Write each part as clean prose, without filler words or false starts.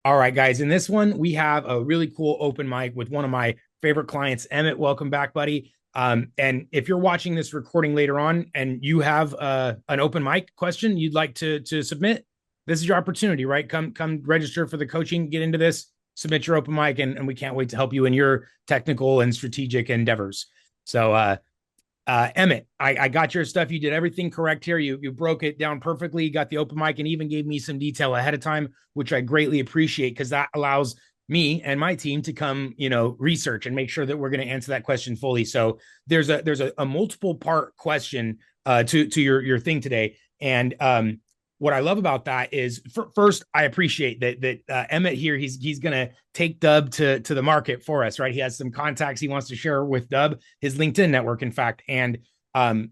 All right, guys. In this one, we have a really cool open mic with one of my favorite clients, Emmett. Welcome back, buddy. And if you're watching this recording later on and you have an open mic question you'd like to submit, this is your opportunity, right? Come register for the coaching, get into this, submit your open mic, and we can't wait to help you in your technical and strategic endeavors. So, Emmett, I got your stuff. You did everything correct here. You broke it down perfectly. You got the open mic and even gave me some detail ahead of time, which I greatly appreciate because that allows me and my team to come, research and make sure that we're going to answer that question fully. So there's a multiple part question to your thing today, and what I love about that is first, I appreciate that Emmett here, he's gonna take Dubb to the market for us, right? He has some contacts he wants to share with Dubb, his LinkedIn network, in fact. And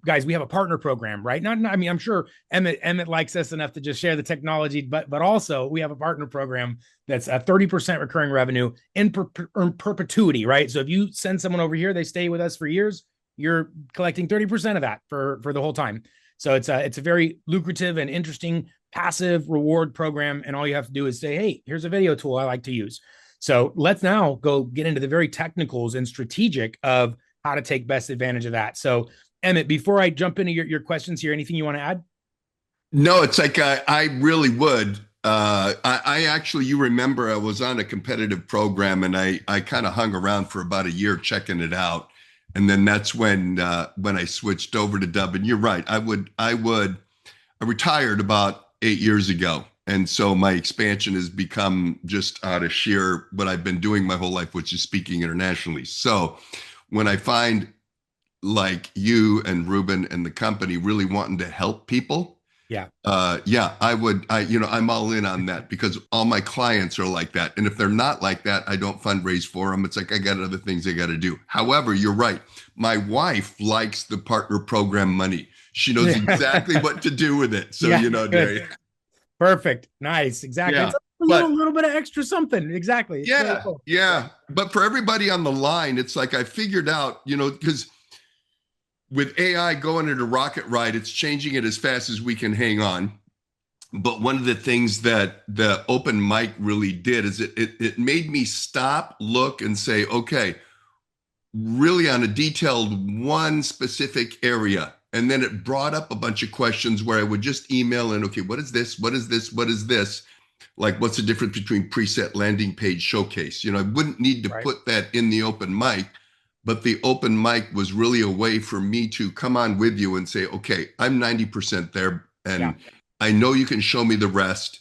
guys, we have a partner program, right? I mean, I'm sure Emmett likes us enough to just share the technology, but also we have a partner program that's a 30% recurring revenue in perpetuity, right? So if you send someone over here, they stay with us for years, you're collecting 30% of that for the whole time. So it's a very lucrative and interesting passive reward program. And all you have to do is say, hey, here's a video tool I like to use. So let's now go get into the very technicals and strategic of how to take best advantage of that. So Emmett, before I jump into your questions here, anything you want to add? No, it's like I really would. I actually, you remember, I was on a competitive program and I kind of hung around for about a year checking it out, and then that's when I switched over to Dubb. And you're right, I retired about 8 years ago, and so my expansion has become just out of sheer what I've been doing my whole life, which is speaking internationally. So when I find like you and Ruben and the company really wanting to help people, Yeah. yeah, I'm all in on that because all my clients are like that. And if they're not like that, I don't fundraise for them. It's like I got other things I got to do. However, you're right. My wife likes the partner program money. She knows exactly what to do with it. So, Yeah, good. Jerry. Perfect. Nice. Exactly. It's Yeah. a little, But little bit of extra something. Exactly. It's very yeah, cool. Yeah. yeah. But for everybody on the line, it's like I figured out, because with AI going at a rocket ride, it's changing it as fast as we can hang on. But one of the things that the open mic really did is it made me stop, look, and say, okay, really on a detailed one specific area. And then it brought up a bunch of questions where I would just email in, okay, what is this? What is this? What is this? Like, what's the difference between preset, landing page, showcase? I wouldn't need to Right. put that in the open mic, but the open mic was really a way for me to come on with you and say, okay, I'm 90% there. Yeah. And I know you can show me the rest,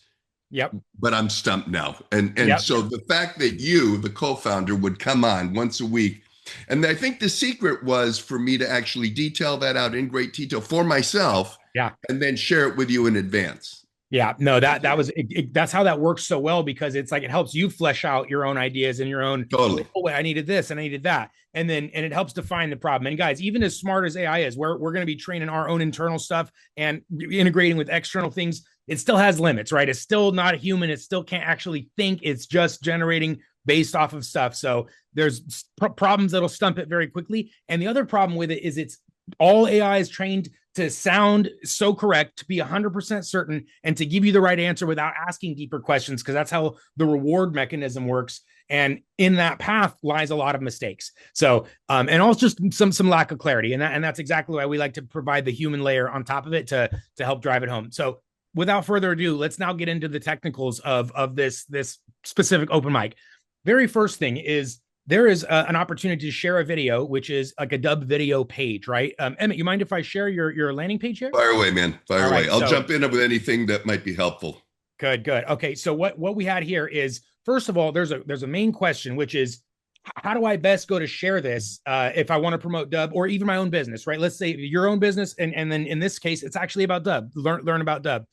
Yep. but I'm stumped now. And Yep. so the fact that you, the co-founder, would come on once a week, and I think the secret was for me to actually detail that out in great detail for myself Yeah. and then share it with you in advance. Yeah, no, that's how that works so well because it's like it helps you flesh out your own ideas and your own, Totally. oh wait, I needed this and I needed that. And it helps define the problem. And guys, even as smart as AI is, we're going to be training our own internal stuff and integrating with external things. It still has limits, right? It's still not a human. It still can't actually think. It's just generating based off of stuff. So there's problems that'll stump it very quickly. And the other problem with it is it's all AI is trained to sound so correct, to be 100% certain, and to give you the right answer without asking deeper questions, because that's how the reward mechanism works. And in that path lies a lot of mistakes. So, and also just some lack of clarity, and that's exactly why we like to provide the human layer on top of it to help drive it home. So, without further ado, let's now get into the technicals of this specific open mic. Very first thing is there is an opportunity to share a video, which is like a Dubb video page, right? Emmett, you mind if I share your landing page here? Fire away, man. Fire All away. right, I'll so jump in with anything that might be helpful. good, good. Okay, so what we had here is first of all, there's a main question, which is how do I best go to share this if I want to promote Dubb or even my own business, right? Let's say your own business, and then in this case, it's actually about Dubb. Learn about Dubb.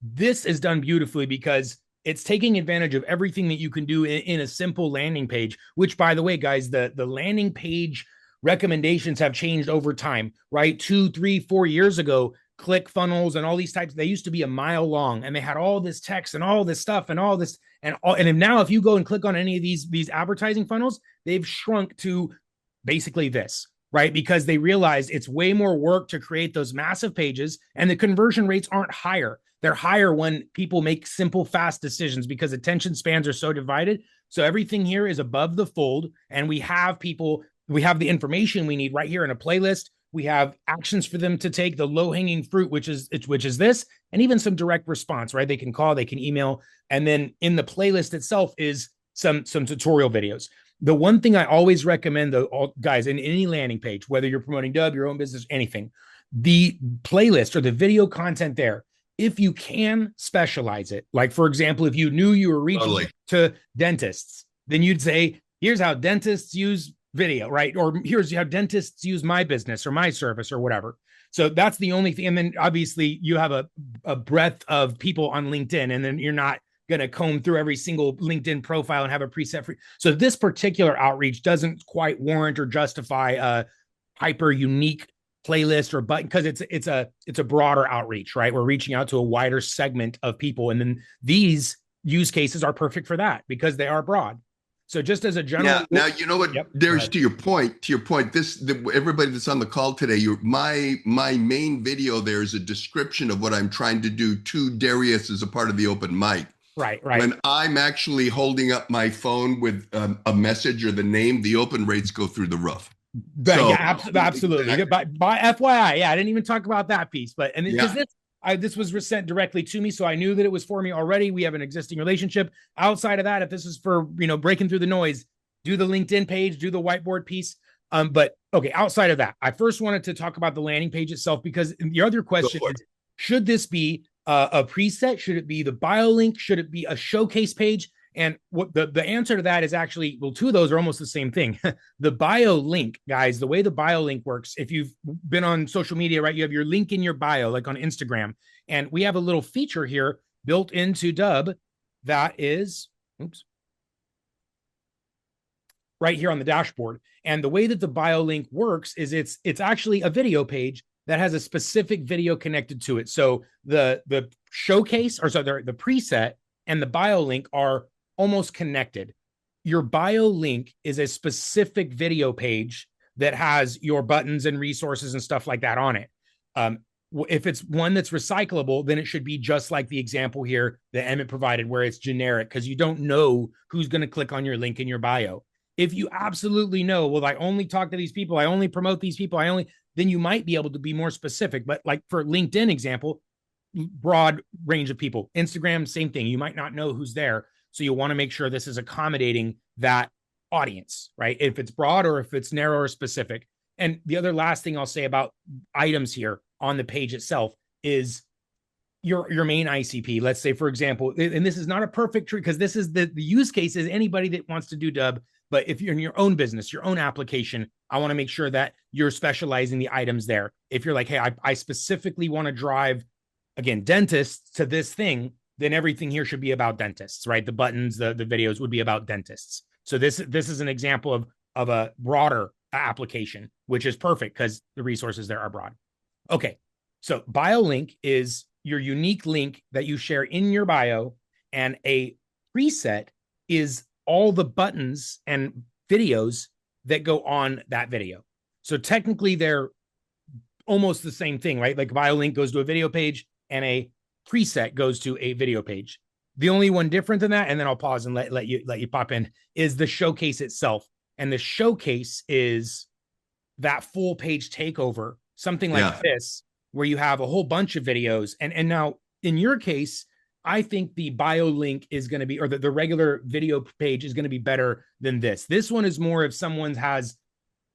This is done beautifully because it's taking advantage of everything that you can do in a simple landing page, which by the way, guys, the landing page recommendations have changed over time, right? 2, 3, 4 years ago, click funnels and all these types, they used to be a mile long and they had all this text and all this stuff and all this and now if you go and click on any of these advertising funnels, they've shrunk to basically this, right? Because they realize it's way more work to create those massive pages and the conversion rates aren't higher. They're higher when people make simple, fast decisions because attention spans are so divided. So everything here is above the fold, and we have the information we need right here in a playlist. We have actions for them to take, the low hanging fruit, which is this, and even some direct response, right? They can call, they can email, and then in the playlist itself is some tutorial videos. The one thing I always recommend, though, guys, in any landing page, whether you're promoting Dubb, your own business, anything, the playlist or the video content there, if you can specialize it, like for example, if you knew you were reaching to dentists, then you'd say, here's how dentists use video, right? Or here's how dentists use my business or my service or whatever. So that's the only thing. And then obviously you have a breadth of people on LinkedIn, and then you're not going to comb through every single LinkedIn profile and have a preset for. So this particular outreach doesn't quite warrant or justify a hyper unique playlist or button, because it's a broader outreach, right? We're reaching out to a wider segment of people, and then these use cases are perfect for that because they are broad. So just as a general, yeah. Now you know what? Yep, there's to your point. Everybody that's on the call today. My main video there is a description of what I'm trying to do to Darius as a part of the open mic. Right. When I'm actually holding up my phone with a message or the name, the open rates go through the roof. So, yeah, absolutely. Exactly. By FYI, yeah, I didn't even talk about that piece, but because this was sent directly to me, so I knew that it was for me already. We have an existing relationship. Outside of that, if this is for breaking through the noise, do the LinkedIn page, do the whiteboard piece. But okay, outside of that, I first wanted to talk about the landing page itself, because the other question is, should this be a preset? Should it be the bio link? Should it be a showcase page? And what the answer to that is actually, well, two of those are almost the same thing. The bio link, guys, the way the bio link works, if you've been on social media, right, you have your link in your bio, like on Instagram. And we have a little feature here built into Dubb that is, right here on the dashboard. And the way that the bio link works is it's actually a video page that has a specific video connected to it. So the showcase, or sorry, the preset and the bio link are almost connected. Your bio link is a specific video page that has your buttons and resources and stuff like that on it. If it's one that's recyclable, then it should be just like the example here that Emmett provided, where it's generic, because you don't know who's going to click on your link in your bio. If you absolutely know, well, I only talk to these people, I only promote these people, then you might be able to be more specific. But like for LinkedIn example, broad range of people. Instagram, same thing. You might not know who's there. So you want to make sure this is accommodating that audience, right? If it's broad or if it's narrow or specific. And the other last thing I'll say about items here on the page itself is your main ICP. Let's say, for example, and this is not a perfect tree, because this is the use case is anybody that wants to do Dubb. But if you're in your own business, your own application, I want to make sure that you're specializing the items there. If you're like, hey, I specifically want to drive, again, dentists to this thing, then everything here should be about dentists, right? The buttons, the videos would be about dentists. So this is an example of a broader application, which is perfect because the resources there are broad. Okay, so bio link is your unique link that you share in your bio, and a preset is all the buttons and videos that go on that video. So technically they're almost the same thing, right? Like bio link goes to a video page and a preset goes to a video page. The only one different than that, and then I'll pause and let you pop in, is the showcase itself. And the showcase is that full page takeover, something like this, where you have a whole bunch of videos. And now in your case, I think the bio link is going to be, or the regular video page is going to be better than this. This one is more if someone has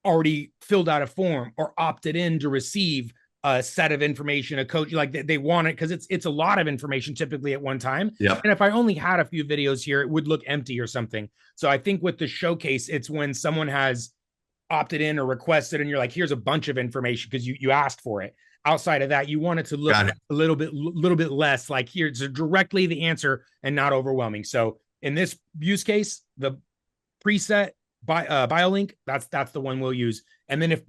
already filled out a form or opted in to receive a set of information, a coach, like they want it, because it's a lot of information typically at one time. Yep. And if I only had a few videos here, it would look empty or something. So I think with the showcase, it's when someone has opted in or requested and you're like, here's a bunch of information because you asked for it. Outside of that, you want it to look a little bit less like here's directly the answer and not overwhelming. So in this use case, the preset bio link, that's the one we'll use. And then if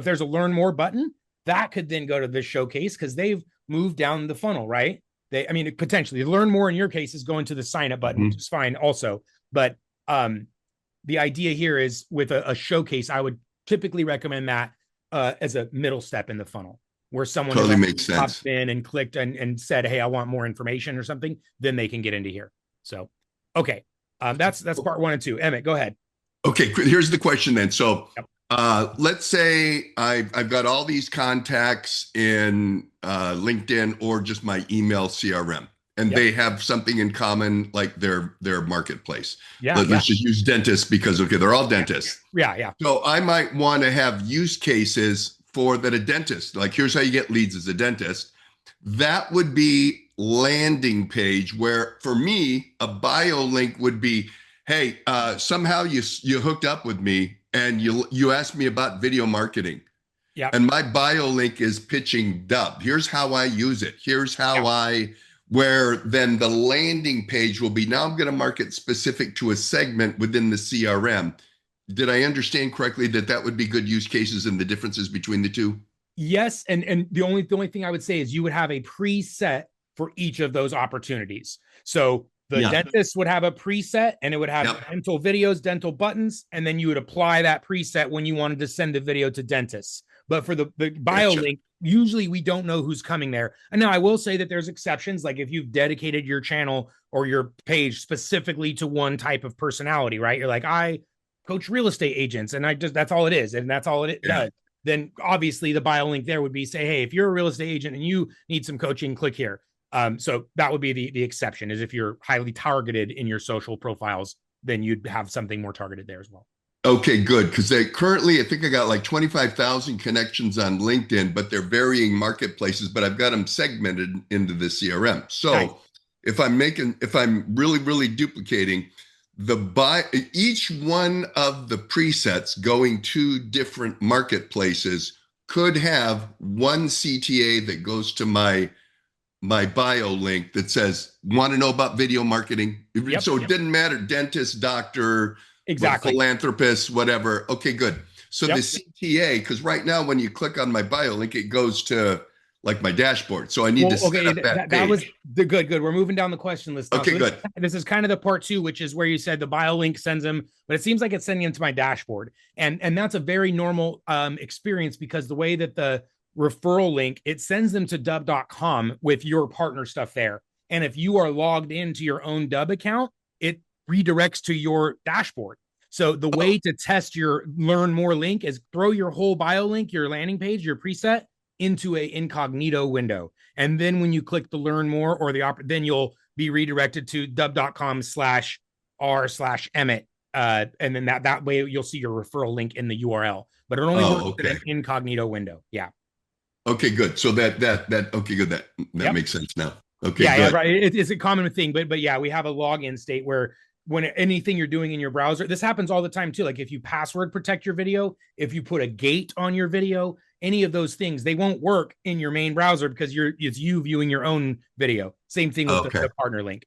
there's a learn more button, that could then go to this showcase because they've moved down the funnel, right? Potentially learn more in your case is going to the sign up button, which is fine also. But the idea here is with a showcase, I would typically recommend that as a middle step in the funnel. where someone has Totally makes popped sense. in and clicked and said, hey, I want more information or something, then they can get into here. So, okay. That's part one and two. Emmett, go ahead. Okay, here's the question then. So, Yep. let's say I've got all these contacts in LinkedIn or just my email CRM, and Yep. they have something in common, like their marketplace. Yeah. Yeah. Let's just use dentists because okay, they're all dentists. Yeah. Yeah. So I might want to have use cases for that a dentist. Like here's how you get leads as a dentist. That would be landing page where for me a bio link would be, hey, somehow you hooked up with me and you asked me about video marketing. Yeah. And my bio link is pitching Dubb. Here's how I use it. Here's how Yeah. where then the landing page will be now I'm going to market specific to a segment within the CRM. Did I understand correctly that that would be good use cases and the differences between the two? Yes, and the only thing I would say is you would have a preset for each of those opportunities. So the Yeah. dentist would have a preset and it would have Yep. dental videos, dental buttons, and then you would apply that preset when you wanted to send a video to dentists. But for the bio Gotcha. link, usually we don't know who's coming there. And now I will say that there's exceptions, like if you've dedicated your channel or your page specifically to one type of personality, right? You're like, I coach real estate agents, and I just that's all it is, and that's all it Yeah. does. Then obviously the bio link there would be say, hey, if you're a real estate agent and you need some coaching, click here. So that would be the exception, is if you're highly targeted in your social profiles, then you'd have something more targeted there as well. Okay, good. Because they currently, I think I got like 25,000 connections on LinkedIn, but they're varying marketplaces, but I've got them segmented into the CRM. Nice. So if I'm really, really duplicating each one of the presets going to different marketplaces could have one CTA that goes to my bio link that says, want to know about video marketing? Yep. So it didn't matter, dentist, doctor, what, Exactly. philanthropist, whatever. Okay, good. So the Yep. CTA, because right now when you click on my bio link, it goes to like my dashboard. So I need to Well, set okay, up that that was page. the good. We're moving down the question list now. Okay, So good. this is kind of the part two, which is where you said the bio link sends them, but it seems like it's sending them to my dashboard, and that's a very normal experience, because the way that the referral link, it sends them to dubb.com with your partner stuff there, and if you are logged into your own Dubb account, it redirects to your dashboard. So the Oh, way to test your learn more link is throw your whole bio link, your landing page, your preset into a incognito window. And then when you click the learn more or then you'll be redirected to dubb.com/r/Emmett. And then that way you'll see your referral link in the URL, but it only works in okay. an incognito window. Yeah. Okay, good. So that okay, good. That Yep. makes sense now. Okay, Yeah, good. right. It's a common thing, but yeah, we have a login state where when anything you're doing in your browser, this happens all the time too. Like if you password protect your video, if you put a gate on your video, any of those things, they won't work in your main browser because it's you viewing your own video. Same thing with Okay. the partner link.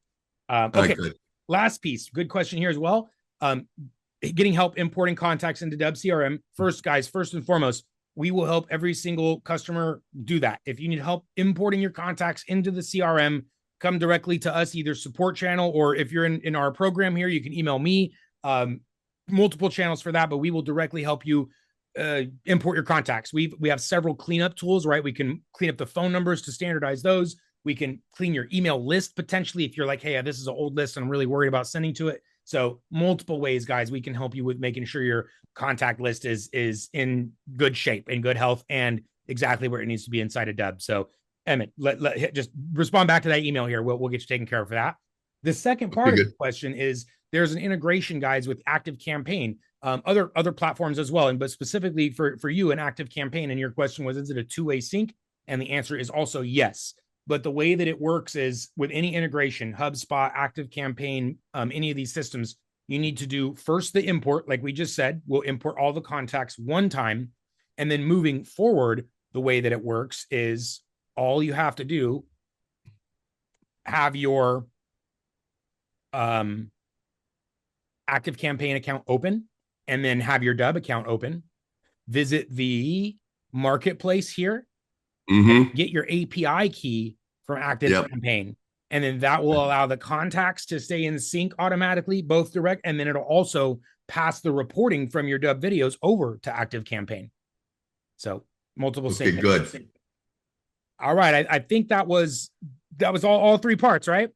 All right, Okay, good. last piece. Good question here as well. Getting help importing contacts into Dubb CRM. First, guys, first and foremost, we will help every single customer do that. If you need help importing your contacts into the CRM, come directly to us, either support channel, or if you're in our program here, you can email me. Multiple channels for that, but we will directly help you import your contacts. We have several cleanup tools, right? We can clean up the phone numbers to standardize those. We can clean your email list potentially if you're like, hey, this is an old list and I'm really worried about sending to it. So multiple ways, guys, we can help you with making sure your contact list is in good shape, in good health, and exactly where it needs to be inside a Dubb. So Emmett, just respond back to that email here. We'll get you taken care of for that. The second Okay, part of the good. question is there's an integration, guys, with Active Campaign, other platforms as well, but specifically for you, an Active Campaign. And your question was, is it a two-way sync? And the answer is also yes. But the way that it works is with any integration, HubSpot, Active Campaign, any of these systems, you need to do first the import, like we just said. We'll import all the contacts one time, and then moving forward, the way that it works is all you have to do, have your Active Campaign account open, and then have your Dubb account open. Visit the marketplace here, Mm-hmm. get your API key from Active Yep. Campaign, and then that will allow the contacts to stay in sync automatically, both direct, and then it'll also pass the reporting from your Dubb videos over to Active Campaign. So multiple Okay, sync. good. All right. I think that was all three parts, right?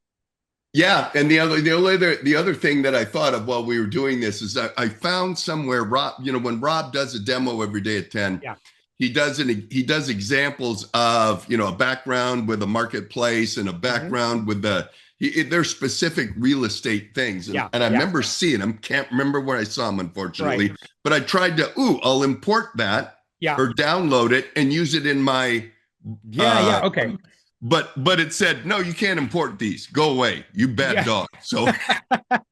Yeah, and the other thing that I thought of while we were doing this is that I found somewhere Rob, when Rob does a demo every day at 10, Yeah. he does examples of, a background with a marketplace and a Mhm. background with there's specific real estate things. And, Yeah. and I Yeah. remember seeing them, can't remember where I saw them, Right. unfortunately, but I tried to, I'll import that Yeah. or download it and use it in my Yeah. Yeah. uh, Okay. but it said, no, you can't import these. Go away, you bad Yeah. dog. So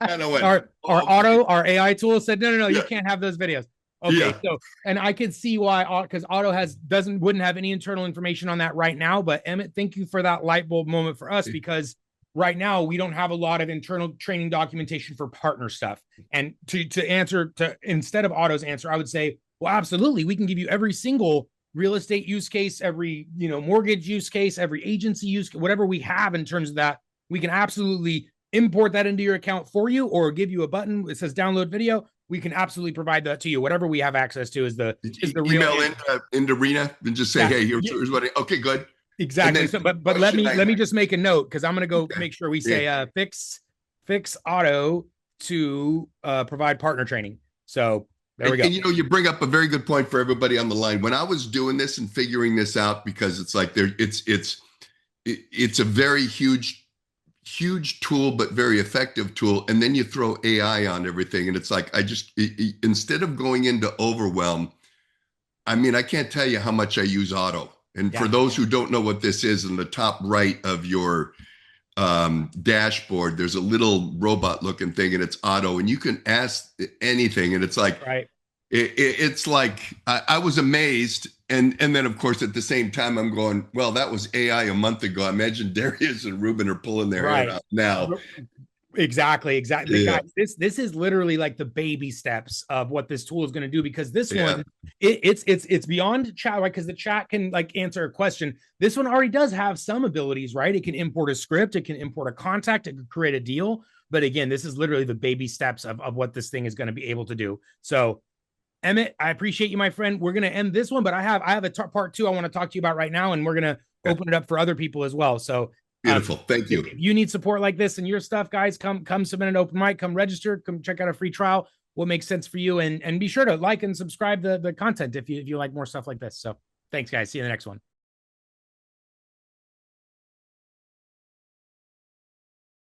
kind of went, our oh, okay. our AI tool said, no, you Yeah, can't have those videos. Okay, yeah, so and I could see why, because Auto wouldn't have any internal information on that right now. But Emmett, thank you for that light bulb moment for us, because right now we don't have a lot of internal training documentation for partner stuff. And to answer to instead of Auto's answer, I would say, well, absolutely, we can give you every single real estate use case, every mortgage use case, every agency use, whatever we have in terms of that. We can absolutely import that into your account for you, or give you a button that says download video. We can absolutely provide that to you. Whatever we have access to is the real email answer. into Rena and just say, Yeah, hey, yeah, here's what okay, good. And exactly. then So, the but let question me I let me just make a note, because I'm gonna go okay, make sure we yeah. say fix Auto to provide partner training. So there we go. And you bring up a very good point for everybody on the line. When I was doing this and figuring this out, because it's like it's a very huge tool, but very effective tool. And then you throw AI on everything, and it's like instead of going into overwhelm, I mean, I can't tell you how much I use Auto. And for Yeah, those who don't know what this is, in the top right of your dashboard, there's a little robot looking thing, and it's Auto, and you can ask anything, and it's like right. it's like I was amazed, and then of course at the same time I'm going, well, that was AI a month ago. I imagine Darius and Ruben are pulling their hair Right. out now. Exactly. Yeah, Guys, this is literally like the baby steps of what this tool is going to do, because this yeah, one, it's beyond chat, right? Because the chat can like answer a question. This one already does have some abilities, right? It can import a script, it can import a contact, it can create a deal. But again, this is literally the baby steps of what this thing is going to be able to do. So Emmett, I appreciate you, my friend. We're going to end this one, but I have a part two I want to talk to you about right now, and we're going to yeah. open it up for other people as well. So, Beautiful. Thank if, you. if you need support like this and your stuff, guys, come submit an open mic, come register, come check out a free trial. What makes sense for you, and be sure to like and subscribe the content if you like more stuff like this. So, thanks, guys. See you in the next one.